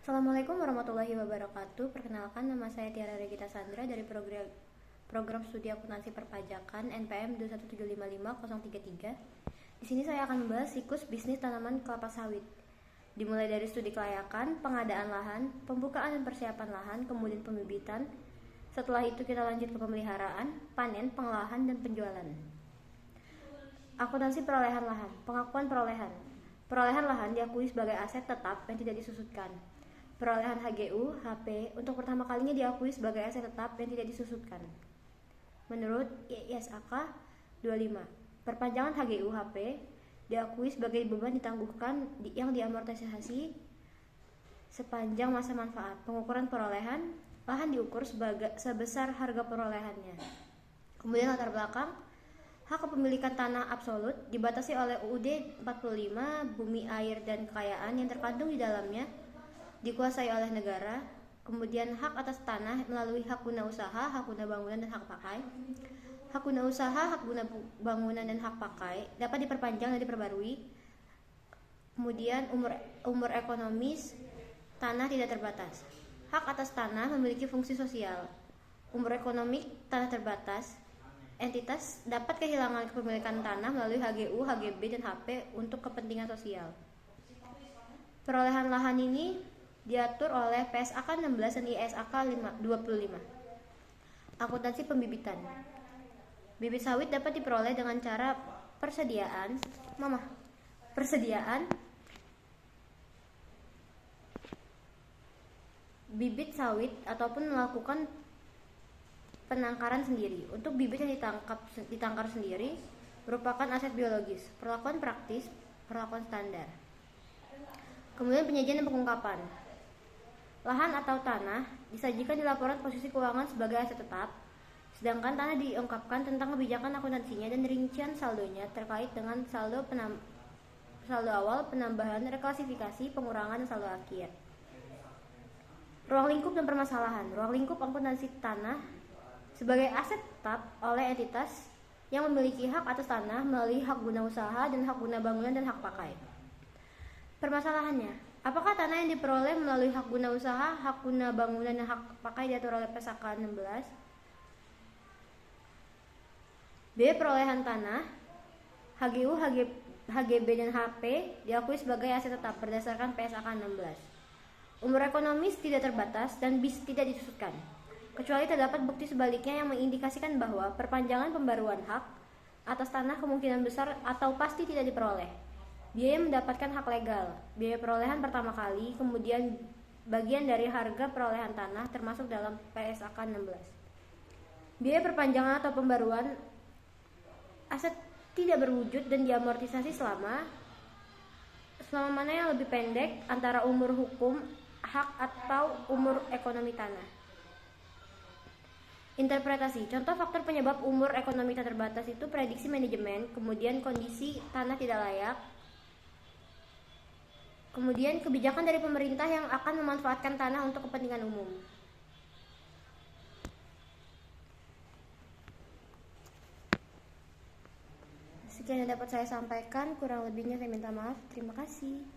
Assalamualaikum warahmatullahi wabarakatuh. Perkenalkan, nama saya Tiara Regita Sandra dari program Studi Akuntansi Perpajakan NPM 21755-033. Di sini saya akan membahas siklus bisnis tanaman kelapa sawit. Dimulai dari studi kelayakan, pengadaan lahan, pembukaan dan persiapan lahan, kemudian pembibitan. Setelah itu kita lanjut ke pemeliharaan, panen, pengolahan, dan penjualan. Akuntansi perolehan lahan, pengakuan perolehan. Perolehan lahan diakui sebagai aset tetap yang tidak disusutkan. Perolehan HGU, HP untuk pertama kalinya diakui sebagai aset tetap yang tidak disusutkan. Menurut ISAK 25, perpanjangan HGU HP diakui sebagai beban ditangguhkan yang diamortisasi sepanjang masa manfaat. Pengukuran perolehan lahan diukur sebesar harga perolehannya. Kemudian latar belakang, hak kepemilikan tanah absolut dibatasi oleh UUD 45, bumi, air, dan kekayaan yang terkandung di dalamnya dikuasai oleh negara. Kemudian hak atas tanah melalui hak guna usaha, hak guna bangunan, dan hak pakai. Hak guna usaha, hak guna bangunan, dan hak pakai dapat diperpanjang dan diperbarui. Kemudian umur ekonomis tanah tidak terbatas. Hak atas tanah memiliki fungsi sosial. Umur ekonomi tanah terbatas. Entitas dapat kehilangan kepemilikan tanah melalui HGU, HGB, dan HP untuk kepentingan sosial. Perolehan lahan ini diatur oleh PSAK 16 dan ISAK 25. Akuntansi pembibitan. Bibit sawit dapat diperoleh dengan cara persediaan bibit sawit ataupun melakukan penangkaran sendiri. Untuk bibit yang ditangkar sendiri merupakan aset biologis. Perlakuan praktis, perlakuan standar. Kemudian penyajian dan pengungkapan. Lahan atau tanah disajikan di laporan posisi keuangan sebagai aset tetap, sedangkan tanah diungkapkan tentang kebijakan akuntansinya dan rincian saldonya terkait dengan saldo awal, penambahan, reklasifikasi, pengurangan, dan saldo akhir. Ruang lingkup dan permasalahan. Ruang lingkup akuntansi tanah sebagai aset tetap oleh entitas yang memiliki hak atas tanah melalui hak guna usaha dan hak guna bangunan dan hak pakai. Permasalahannya, apakah tanah yang diperoleh melalui hak guna usaha, hak guna bangunan, dan hak pakai diatur oleh PSAK 16? B. Perolehan tanah, HGU, HGB, dan HP diakui sebagai aset tetap berdasarkan PSAK 16. Umur ekonomis tidak terbatas dan tidak disusutkan, kecuali terdapat bukti sebaliknya yang mengindikasikan bahwa perpanjangan pembaruan hak atas tanah kemungkinan besar atau pasti tidak diperoleh. Biaya mendapatkan hak legal, biaya perolehan pertama kali, kemudian bagian dari harga perolehan tanah termasuk dalam PSAK 16. Biaya perpanjangan atau pembaruan aset tidak berwujud dan diamortisasi selama mana yang lebih pendek antara umur hukum hak atau umur ekonomi tanah. Interpretasi. Contoh faktor penyebab umur ekonomi tak terbatas itu prediksi manajemen, kemudian kondisi tanah tidak layak, kemudian kebijakan dari pemerintah yang akan memanfaatkan tanah untuk kepentingan umum. Sekian yang dapat saya sampaikan, kurang lebihnya saya minta maaf. Terima kasih.